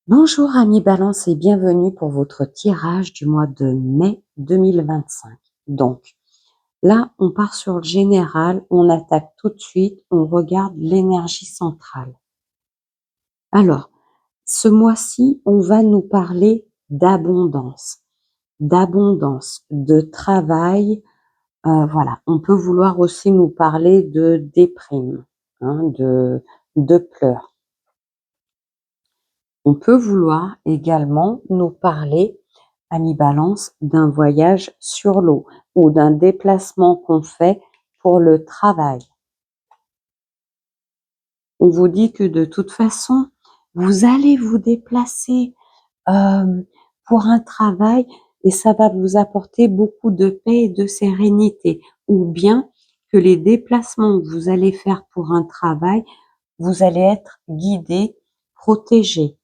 Bonjour amis Balance et bienvenue pour votre tirage du mois de mai 2025. Donc là, on part sur le général, on attaque tout de suite, on regarde l'énergie centrale. Alors, ce mois-ci, on va nous parler d'abondance, de travail. Voilà, on peut vouloir aussi nous parler de déprime, de pleurs. On peut vouloir également nous parler, Annie Balance, d'un voyage sur l'eau ou d'un déplacement qu'on fait pour le travail. On vous dit que de toute façon, vous allez vous déplacer pour un travail et ça va vous apporter beaucoup de paix et de sérénité. Ou bien que les déplacements que vous allez faire pour un travail, vous allez être guidé, protégé.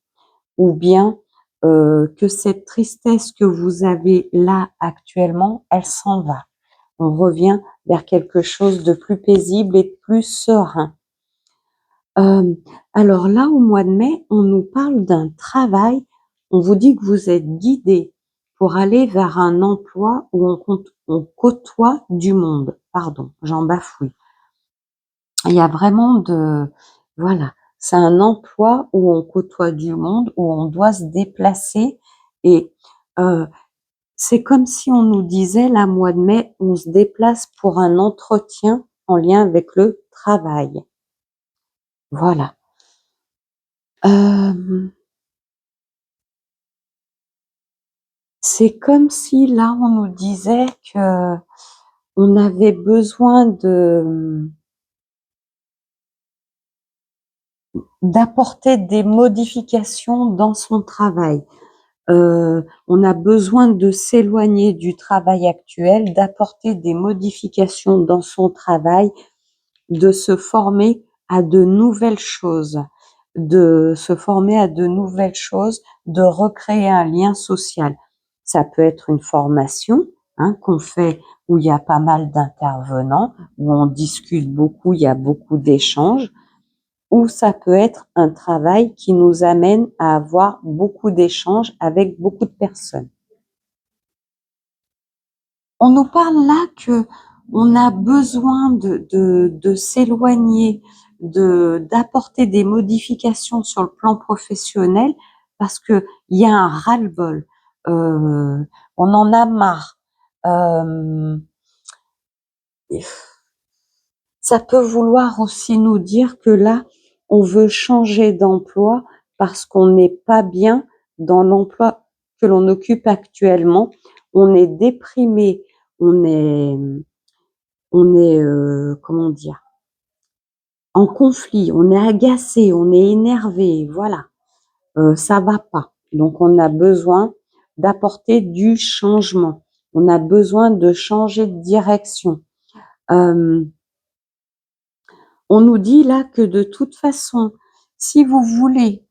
Ou bien que cette tristesse que vous avez là actuellement, elle s'en va. On revient vers quelque chose de plus paisible et de plus serein. Alors là, au mois de mai, on nous parle d'un travail. On vous dit que vous êtes guidé pour aller vers un emploi où on côtoie du monde. Pardon, j'en bafouille. Il y a vraiment voilà, c'est un emploi où on côtoie du monde, où on doit se déplacer et c'est comme si on nous disait, là, mois de mai, on se déplace pour un entretien en lien avec le travail. Voilà. C'est comme si là, on nous disait que on avait besoin d'apporter des modifications dans son travail. On a besoin de s'éloigner du travail actuel, d'apporter des modifications dans son travail, de se former à de nouvelles choses, de se former à de nouvelles choses, de recréer un lien social. Ça peut être une formation qu'on fait où il y a pas mal d'intervenants, où on discute beaucoup, il y a beaucoup d'échanges, ou ça peut être un travail qui nous amène à avoir beaucoup d'échanges avec beaucoup de personnes. On nous parle là que on a besoin de s'éloigner, d'apporter des modifications sur le plan professionnel parce que il y a un ras-le-bol. On en a marre. Ça peut vouloir aussi nous dire que là, on veut changer d'emploi parce qu'on n'est pas bien dans l'emploi que l'on occupe actuellement. On est déprimé, on est comment dire, en conflit, on est agacé, on est énervé, voilà. Ça va pas. Donc on a besoin d'apporter du changement. On a besoin de changer de direction. On nous dit là que de toute façon, si vous voulez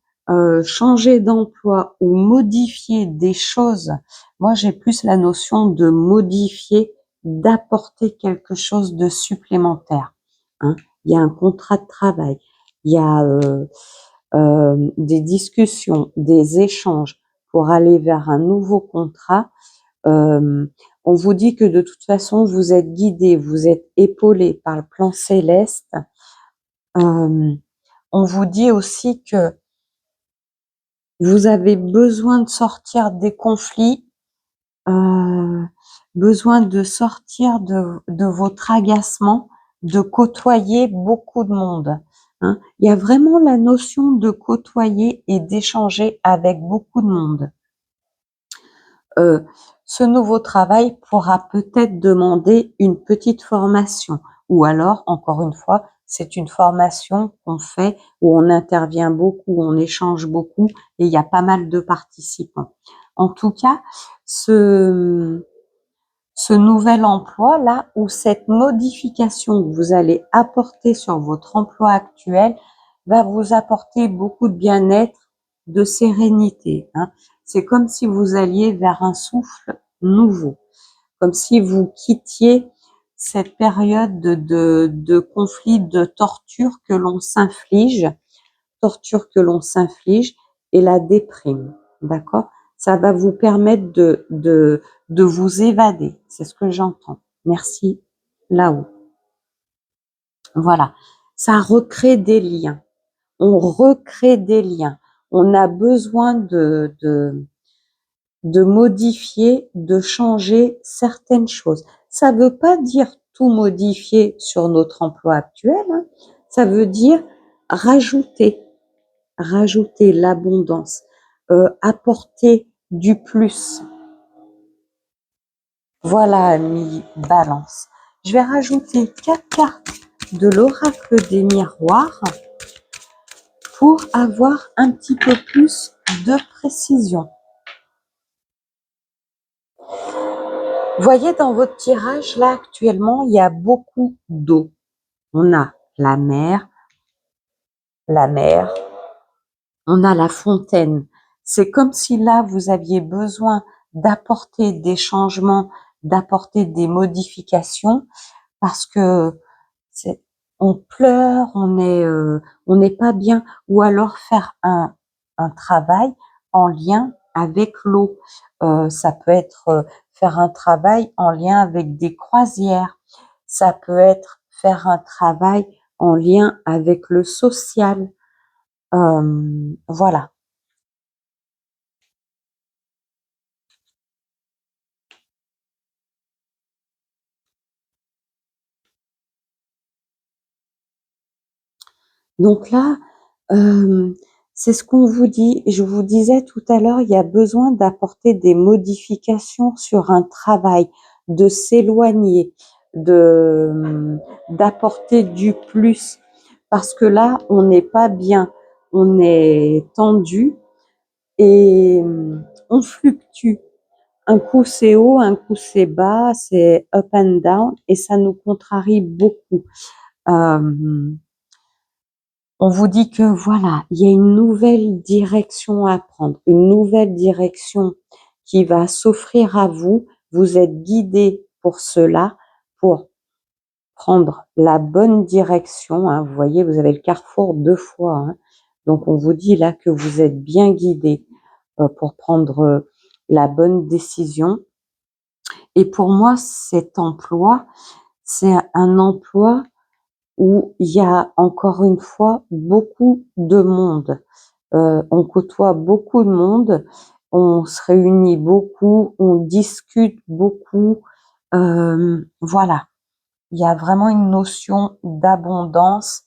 changer d'emploi ou modifier des choses, moi j'ai plus la notion de modifier, d'apporter quelque chose de supplémentaire. Il y a un contrat de travail, il y a des discussions, des échanges pour aller vers un nouveau contrat. On vous dit que de toute façon, vous êtes guidé, vous êtes épaulé par le plan céleste. On vous dit aussi que vous avez besoin de sortir des conflits, besoin de sortir de votre agacement, de côtoyer beaucoup de monde. Il y a vraiment la notion de côtoyer et d'échanger avec beaucoup de monde. Ce nouveau travail pourra peut-être demander une petite formation ou alors, encore une fois, c'est une formation qu'on fait où on intervient beaucoup, on échange beaucoup et il y a pas mal de participants. En tout cas, ce nouvel emploi là ou cette modification que vous allez apporter sur votre emploi actuel va vous apporter beaucoup de bien-être, de sérénité. C'est comme si vous alliez vers un souffle nouveau, comme si vous quittiez cette période de conflit, de torture que l'on s'inflige et la déprime, d'accord? Ça va vous permettre de vous évader, c'est ce que j'entends. Merci, là-haut. Voilà, ça recrée des liens. On recrée des liens. On a besoin de modifier, de changer certaines choses. Ça ne veut pas dire tout modifier sur notre emploi actuel, hein. Ça veut dire rajouter, rajouter l'abondance, apporter du plus. Voilà, ami Balance. Je vais rajouter 4 cartes de l'oracle des miroirs pour avoir un petit peu plus de précision. Voyez dans votre tirage, là, actuellement, il y a beaucoup d'eau. On a la mer, on a la fontaine. C'est comme si là, vous aviez besoin d'apporter des changements, d'apporter des modifications, parce que on pleure, on n'est pas bien, ou alors faire un travail en lien avec l'eau. Ça peut être faire un travail en lien avec des croisières. Ça peut être faire un travail en lien avec le social. Voilà. Donc là, c'est ce qu'on vous dit. Je vous disais tout à l'heure, il y a besoin d'apporter des modifications sur un travail, de s'éloigner, d'apporter du plus. Parce que là, on n'est pas bien, on est tendu et on fluctue. Un coup c'est haut, un coup c'est bas, c'est up and down et ça nous contrarie beaucoup. Euh, on vous dit que voilà, il y a une nouvelle direction à prendre, une nouvelle direction qui va s'offrir à vous. Vous êtes guidé pour cela, pour prendre la bonne direction, hein. Vous voyez, vous avez le carrefour 2 fois, hein. Donc on vous dit là que vous êtes bien guidé pour prendre la bonne décision. Et pour moi, cet emploi, c'est un emploi où il y a encore une fois beaucoup de monde. On côtoie beaucoup de monde, on se réunit beaucoup, on discute beaucoup. Voilà, il y a vraiment une notion d'abondance,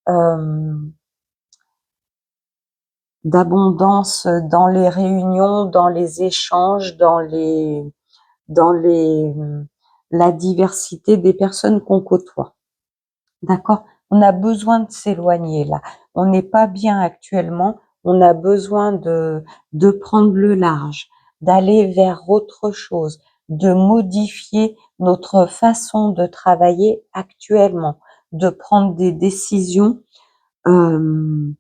euh, d'abondance dans les réunions, dans les échanges, dans les, la diversité des personnes qu'on côtoie. D'accord? On a besoin de s'éloigner là. On n'est pas bien actuellement. On a besoin de prendre le large, d'aller vers autre chose, de modifier notre façon de travailler actuellement, de prendre des décisions. euh,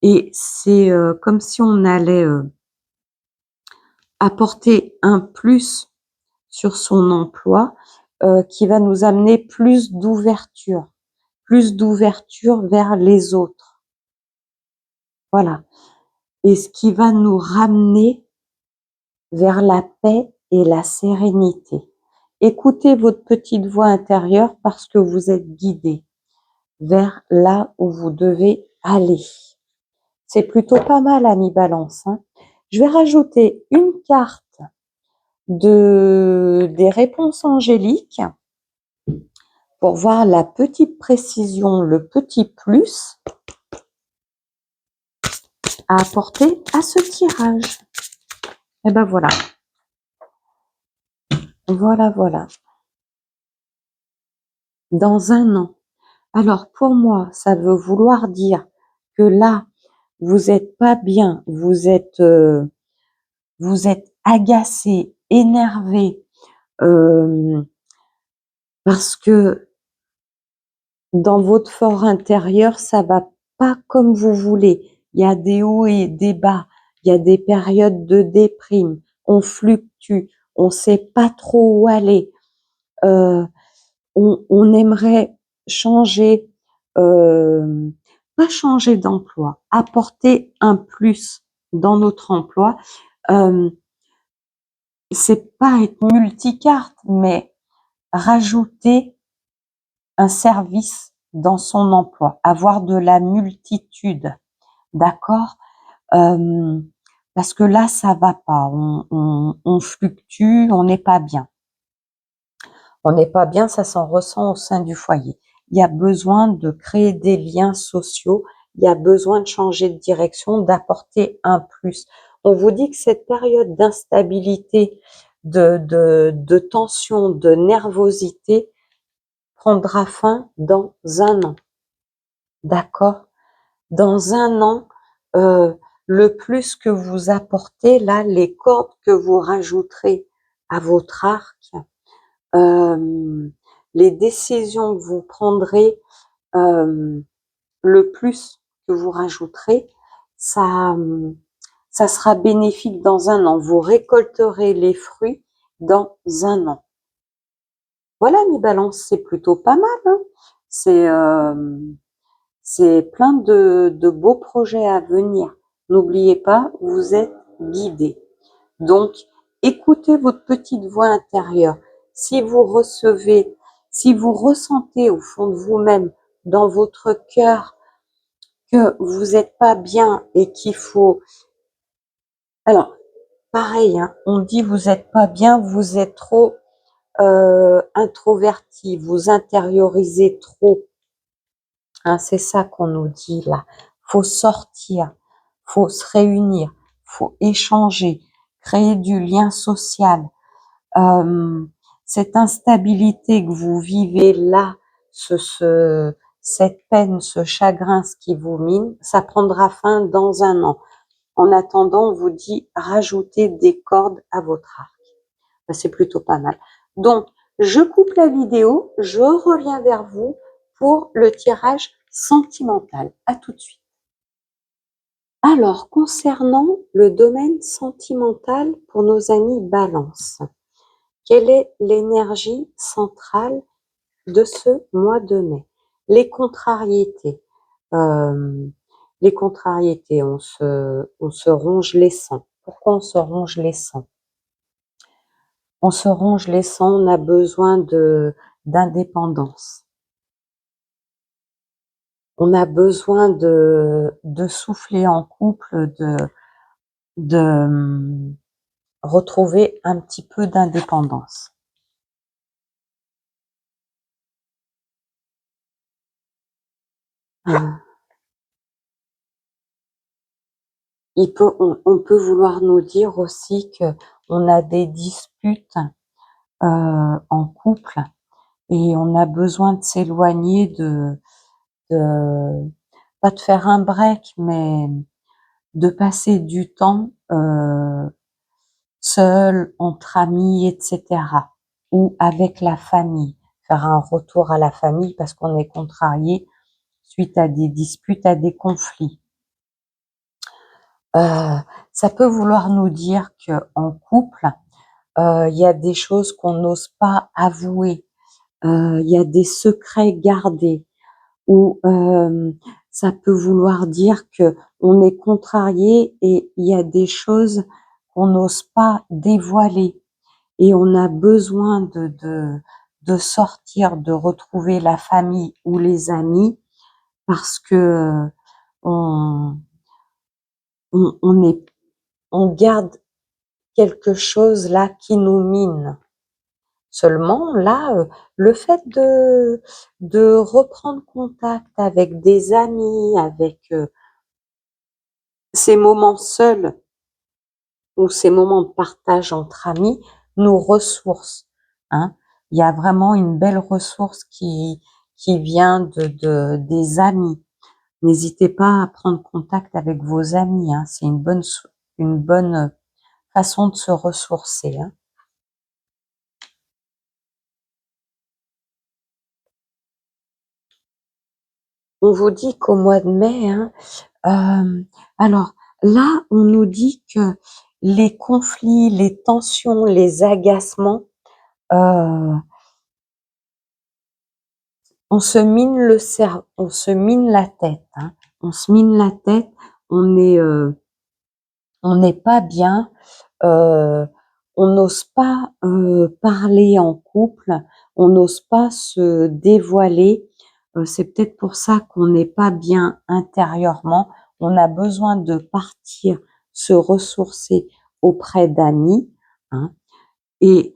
et c'est comme si on allait apporter un plus sur son emploi qui va nous amener plus d'ouverture vers les autres. Voilà. Et ce qui va nous ramener vers la paix et la sérénité. Écoutez votre petite voix intérieure parce que vous êtes guidé vers là où vous devez aller. C'est plutôt pas mal, ami Balance, hein. Je vais rajouter une carte des réponses angéliques pour voir la petite précision, le petit plus à apporter à ce tirage. Et ben voilà. Voilà, voilà. Dans un an. Alors pour moi, ça veut vouloir dire que là, vous êtes pas bien, vous êtes agacé, énervé, parce que dans votre fort intérieur, ça va pas comme vous voulez. Il y a des hauts et des bas, il y a des périodes de déprime, on fluctue, on sait pas trop où aller. On aimerait changer pas changer d'emploi, apporter un plus dans notre emploi. C'est pas être multicarte, mais rajouter un service dans son emploi, avoir de la multitude, d'accord? Parce que là, ça va pas, on fluctue, on n'est pas bien. On n'est pas bien, ça s'en ressent au sein du foyer. Il y a besoin de créer des liens sociaux, il y a besoin de changer de direction, d'apporter un plus. On vous dit que cette période d'instabilité, de tension, de nervosité prendra fin dans un an. D'accord? Dans un an, le plus que vous apportez, là, les cordes que vous rajouterez à votre arc, les décisions que vous prendrez, le plus que vous rajouterez, ça, ça sera bénéfique dans un an. Vous récolterez les fruits dans un an. Voilà, mes balances, c'est plutôt pas mal, hein. C'est plein de beaux projets à venir. N'oubliez pas, vous êtes guidés. Donc, écoutez votre petite voix intérieure. Si vous recevez, si vous ressentez au fond de vous-même, dans votre cœur, que vous n'êtes pas bien et qu'il faut... Alors, pareil, hein, on dit vous n'êtes pas bien, vous êtes trop introverti, vous intériorisez trop. Hein, c'est ça qu'on nous dit là. Faut sortir, faut se réunir, faut échanger, créer du lien social. Cette instabilité que vous vivez là, cette peine, ce chagrin, ce qui vous mine, ça prendra fin dans un an. En attendant, on vous dit rajoutez des cordes à votre arc. Ben, c'est plutôt pas mal. Donc, je coupe la vidéo, je reviens vers vous pour le tirage sentimental. À tout de suite. Alors, concernant le domaine sentimental pour nos amis Balance, quelle est l'énergie centrale de ce mois de mai? Les contrariétés. Les contrariétés, on se ronge les sangs. Pourquoi on se ronge les sangs? On se ronge les sangs, on a besoin d'indépendance. On a besoin de souffler en couple, de retrouver un petit peu d'indépendance. On peut vouloir nous dire aussi que on a des disputes en couple et on a besoin de s'éloigner pas de faire un break, mais de passer du temps seul, entre amis, etc. ou avec la famille, faire un retour à la famille parce qu'on est contrarié suite à des disputes, à des conflits. Ça peut vouloir nous dire que en couple, il y a des choses qu'on n'ose pas avouer, il y a des secrets gardés, ou ça peut vouloir dire que on est contrarié et il y a des choses qu'on n'ose pas dévoiler et on a besoin de sortir, de retrouver la famille ou les amis parce que on, on garde quelque chose là qui nous mine. Seulement là, le fait de reprendre contact avec des amis, avec ces moments seuls ou ces moments de partage entre amis nous ressourcent, hein. Il y a vraiment une belle ressource qui vient des amis. N'hésitez pas à prendre contact avec vos amis, hein. C'est une bonne façon de se ressourcer, hein. On vous dit qu'au mois de mai, hein, alors là, on nous dit que les conflits, les tensions, les agacements, on se mine on se mine la tête, hein. on se mine la tête, on est, on n'est pas bien, on n'ose pas parler en couple, on n'ose pas se dévoiler. C'est peut-être pour ça qu'on n'est pas bien intérieurement. On a besoin de partir se ressourcer auprès d'amis, hein. Et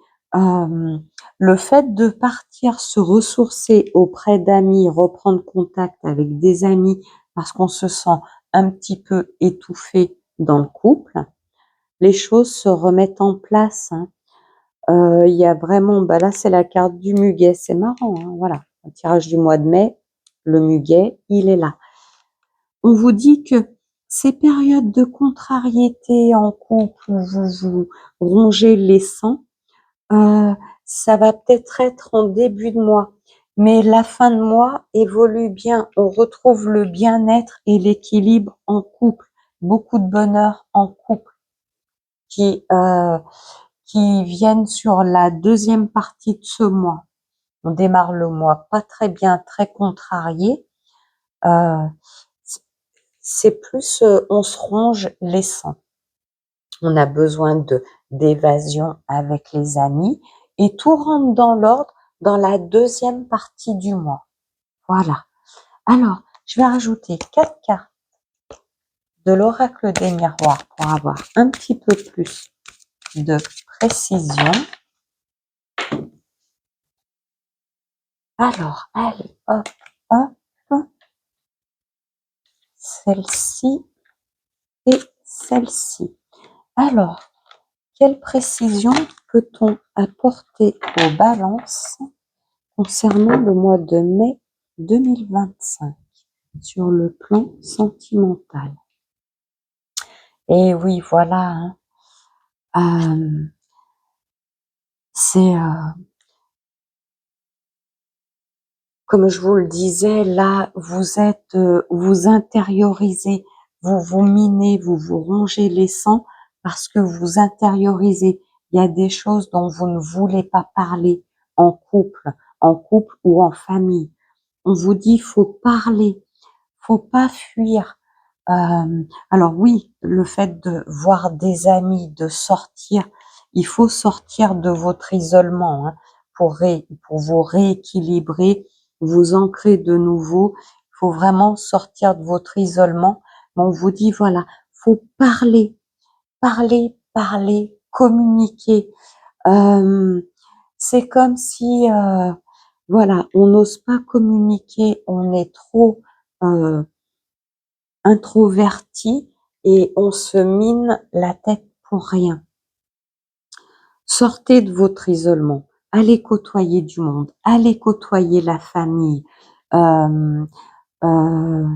le fait de partir se ressourcer auprès d'amis, reprendre contact avec des amis parce qu'on se sent un petit peu étouffé dans le couple, les choses se remettent en place, hein. Il y a vraiment, bah là, c'est la carte du muguet, c'est marrant, hein, voilà. Le tirage du mois de mai, le muguet, il est là. On vous dit que ces périodes de contrariété en couple où vous rongez les sangs, ça va peut-être être en début de mois, mais la fin de mois évolue bien. On retrouve le bien-être et l'équilibre en couple, beaucoup de bonheur en couple qui viennent sur la deuxième partie de ce mois. On démarre le mois pas très bien, très contrarié. Euh, c'est plus, on se ronge les sangs. On a besoin d'évasion avec les amis et tout rentre dans l'ordre dans la deuxième partie du mois. Voilà. Alors, je vais rajouter 4 cartes de l'oracle des miroirs pour avoir un petit peu plus de précision. Alors, allez, hop, hop, celle-ci et celle-ci. Alors, quelle précision peut-on apporter aux balances concernant le mois de mai 2025 sur le plan sentimental? Et oui, voilà, hein, c'est comme je vous le disais, là, vous êtes, vous intériorisez, vous vous minez, vous vous rongez les sangs parce que vous intériorisez. Il y a des choses dont vous ne voulez pas parler en couple ou en famille. On vous dit, faut parler, faut pas fuir. Alors oui, le fait de voir des amis, de sortir, il faut sortir de votre isolement, hein, pour vous rééquilibrer, vous ancrer de nouveau. Il faut vraiment sortir de votre isolement. Mais on vous dit voilà, faut parler, parler, parler, communiquer. C'est comme si voilà, on n'ose pas communiquer, on est trop euh, introverti et on se mine la tête pour rien. Sortez de votre isolement, allez côtoyer du monde, allez côtoyer la famille, euh, euh,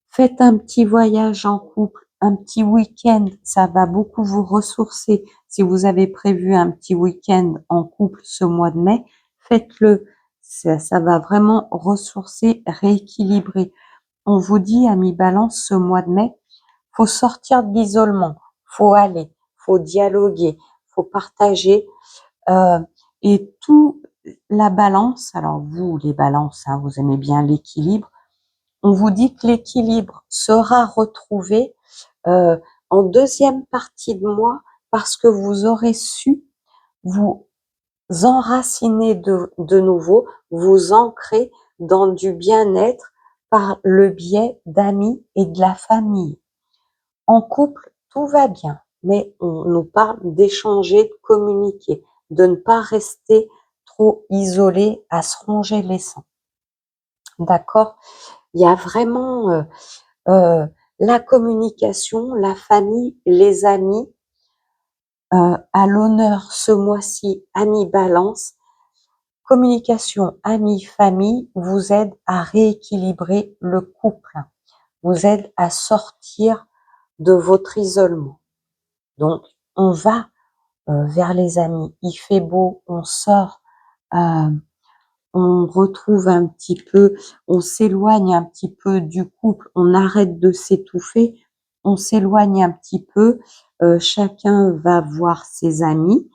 faites un petit voyage en couple, un petit week-end, ça va beaucoup vous ressourcer. Si vous avez prévu un petit week-end en couple ce mois de mai, faites-le. Ça va vraiment ressourcer, rééquilibrer. On vous dit, amis Balance, ce mois de mai, faut sortir de l'isolement, faut aller, faut dialoguer, faut partager, euh, et tout la balance. Alors vous, les balances, hein, vous aimez bien l'équilibre. On vous dit que l'équilibre sera retrouvé euh, en deuxième partie de mois parce que vous aurez su vous enraciner de nouveau, vous ancrer dans du bien-être par le biais d'amis et de la famille. En couple, tout va bien, mais on nous parle d'échanger, de communiquer, de ne pas rester trop isolé à se ronger les sangs. D'accord? Il y a vraiment la communication, la famille, les amis, à l'honneur ce mois-ci, Amis Balance. Communication, amis, famille vous aide à rééquilibrer le couple, vous aide à sortir de votre isolement. Donc, on va vers les amis. Il fait beau, on sort, euh, on retrouve un petit peu, on s'éloigne un petit peu du couple, on arrête de s'étouffer, on s'éloigne un petit peu, chacun va voir ses amis,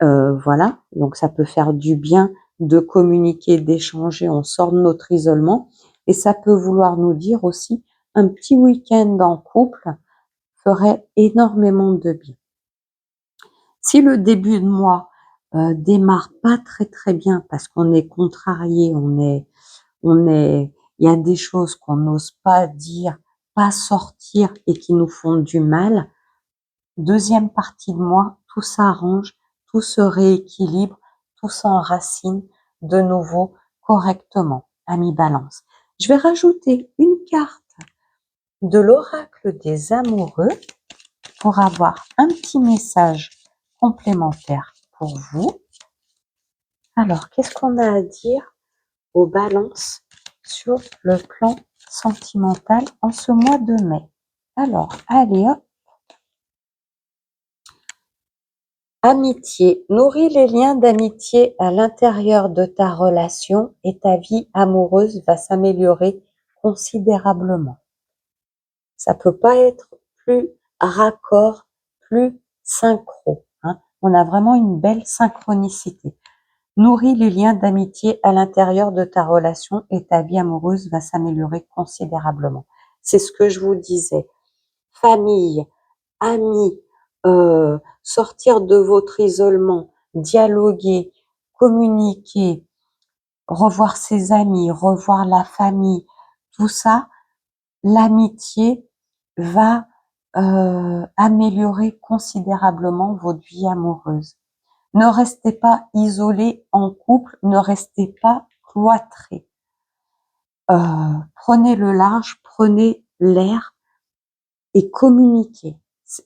voilà, donc ça peut faire du bien de communiquer, d'échanger, on sort de notre isolement, et ça peut vouloir nous dire aussi un petit week-end en couple ferait énormément de bien. Si le début de mois démarre pas très bien parce qu'on est contrarié, il y a des choses qu'on n'ose pas dire, pas sortir et qui nous font du mal. Deuxième partie de mois, tout s'arrange, tout se rééquilibre, tout s'enracine de nouveau correctement. Ami Balance. Je vais rajouter une carte de l'oracle des amoureux pour avoir un petit message complémentaire pour vous. Alors, qu'est-ce qu'on a à dire aux balances sur le plan sentimental en ce mois de mai? Alors, allez hop. Amitié. Nourris les liens d'amitié à l'intérieur de ta relation et ta vie amoureuse va s'améliorer considérablement. Ça peut pas être plus raccord, plus synchro, hein. On a vraiment une belle synchronicité. Nourris les liens d'amitié à l'intérieur de ta relation et ta vie amoureuse va s'améliorer considérablement. C'est ce que je vous disais. Famille, amis, sortir de votre isolement, dialoguer, communiquer, revoir ses amis, revoir la famille, tout ça, l'amitié va améliorer considérablement votre vie amoureuse. Ne restez pas isolés en couple, ne restez pas cloîtrés. Prenez le large, prenez l'air et communiquez.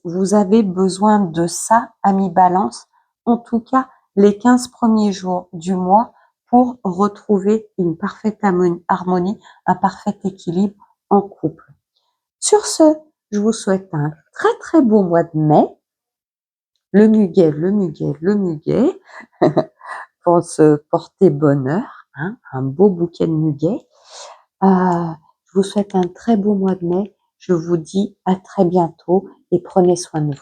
Vous avez besoin de ça, ami Balance, en tout cas les 15 premiers jours du mois pour retrouver une parfaite harmonie, un parfait équilibre en couple. Sur ce, je vous souhaite un très beau mois de mai. Le muguet, le muguet, le muguet, pour se porter bonheur, hein, un beau bouquet de muguet. Je vous souhaite un très beau mois de mai. Je vous dis à très bientôt et prenez soin de vous.